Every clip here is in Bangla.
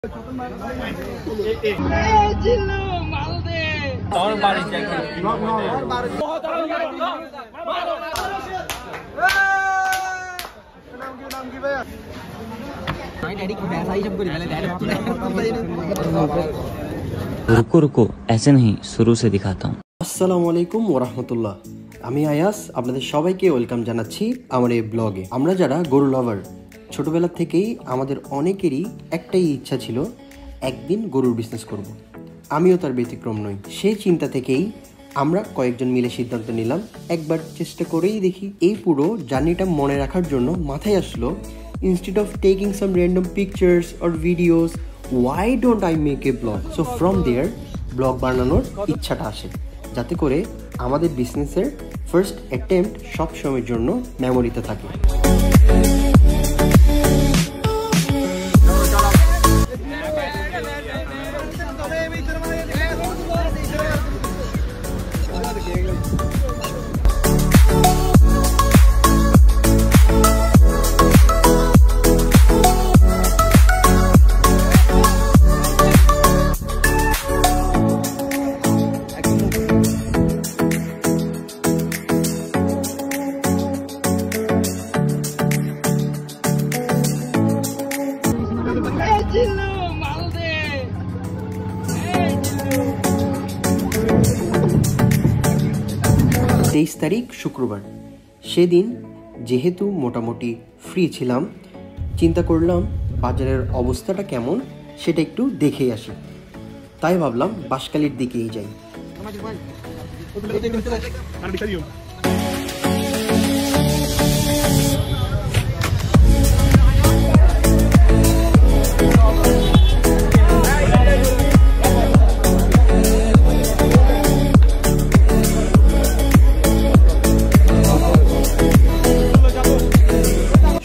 रुको रुको ऐसे नहीं शुरू से दिखाता हूँ। আসসালামু আলাইকুম ওয়া রাহমাতুল্লাহ। আমি আয়াস, আপনাদের সবাইকে ওয়েলকাম জানাচ্ছি আমার এই ব্লগে। আমরা যারা গরু লাভার, ছোটবেলা থেকেই আমাদের অনেকেরই একটাই ইচ্ছা ছিল একদিন গরুর বিজনেস করব। আমিও তার ব্যতিক্রম নই। সেই চিন্তা থেকেই আমরা কয়েকজন মিলে সিদ্ধান্ত নিলাম একবার চেষ্টা করেই দেখি। এই পুরো জার্নিটা মনে রাখার জন্য মাথায় আসলো, instead of taking some random pictures or videos, why don't I make a blog? So from there blog বানানোর ইচ্ছাটা আসে, যাতে করে আমাদের বিজনেসের ফার্স্ট অ্যাটেম্প্ট সব সময়ের জন্য মেমোরিতে থাকে। তারিখ শুক্রবার। সেদিন যেহেতু মোটামুটি ফ্রি ছিলাম, চিন্তা করলাম বাজারের অবস্থাটা কেমন সেটা একটু দেখেই আসি। তাই ভাবলাম বাঁশখালীর দিকেই যাই।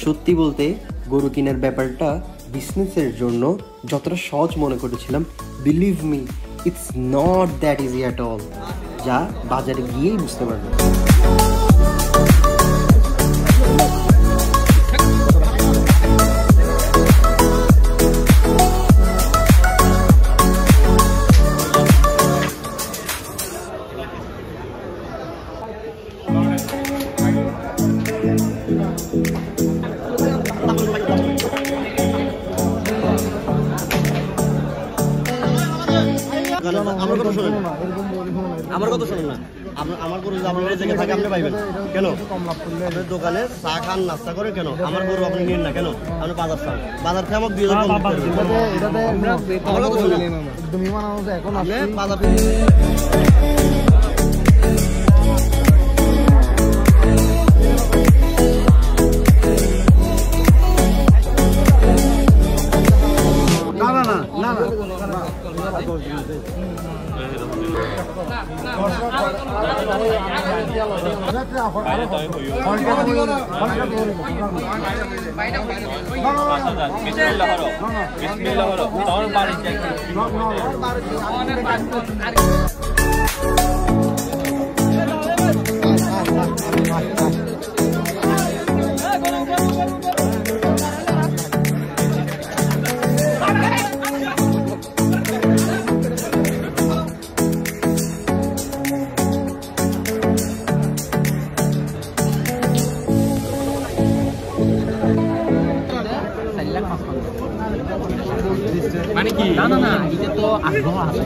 সত্যি বলতে গরু কেনার ব্যাপারটা বিজনেসের জন্য যতটা সহজ মনে করেছিলাম, believe me, it's not that easy at all, যা বাজারে গিয়েই বুঝতে পারবে। আমার কথা শোনেন না, আমার গরু আপনার এই জায়গায় থাকে আপনি পাইবেন কেন? আপনার দোকানে চা খান নাস্তা করে কেন? আমার গরু আপনি নিন না কেন? আপনি বাজার চান, বাজার থেকে আমাকে 2000 কম আমার কথা শোনেন বাজার মানে কি না না না, এটা তো আগ্রহ আছে,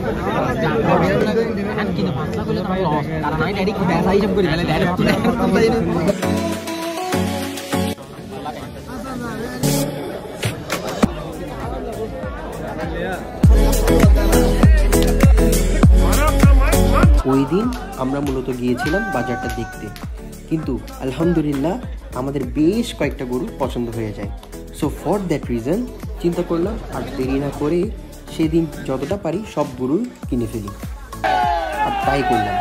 কিন্তু পাঁচটা করলে তো লস, কারণ আমি ডাইরেক্ট ব্যবসা হিসাব করি, মানে ডাইরেক্ট ওই দিন আমরা মূলত গিয়েছিলাম বাজারটা দেখতে, কিন্তু আলহামদুলিল্লাহ আমাদের বেশ কয়েকটা গরু পছন্দ হয়ে যায়। সো ফর দ্যাট রিজন চিন্তা করলাম আর দেরি না করে সেদিন যতটা পারি সব গরু কিনে ফেলি, আর তাই করলাম।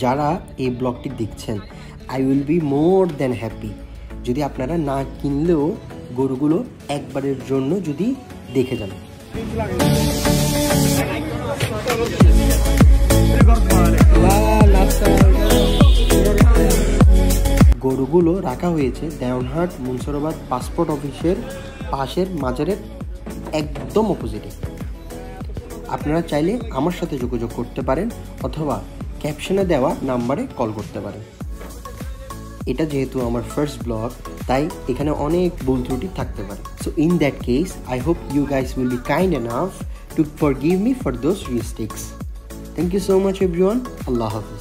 যারা এই ব্লগটি দেখছেন, I will be more then happy যদি আপনারা না কিনলেও গরুগুলো একবারের জন্য যদি দেখে যান। গরুগুলো রাখা হয়েছে দেওয়ানহাট মুন্সিরাবাদ পাসপোর্ট অফিসের পাশের মাজারের একদম অপোজিটে। আপনারা চাইলে আমার সাথে যোগাযোগ করতে পারেন অথবা ক্যাপশনে দেওয়া নাম্বারে কল করতে পারেন। এটা যেহেতু আমার ফার্স্ট ব্লগ, তাই এখানে অনেক ভুল ত্রুটি থাকতে পারে। So in that case I hope you guys will be kind enough to forgive me for those mistakes. Thank you so much everyone. Allah Hafiz.